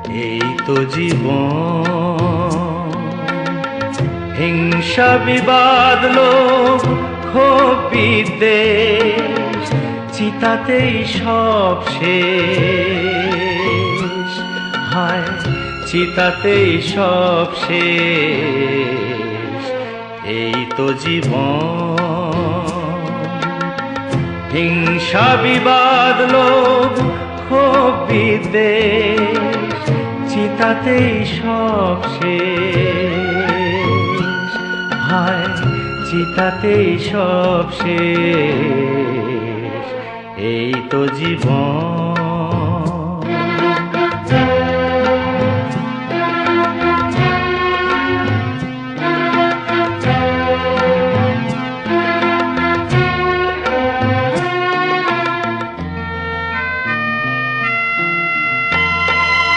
এই তো জীবন, হিংসা বিবাদ লোভ ক্ষোভ বিদ্বেষ, চিতাতেই সব শেষ। হায় চিতাতেই সব শেষ। এই তো জীবন, হিংসা বিবাদ লোভ ক্ষোভ বিদ্বেষ, চিতাতেই সব শেষ। হায় চিতাতেই সব শেষ। এই তো জীবন।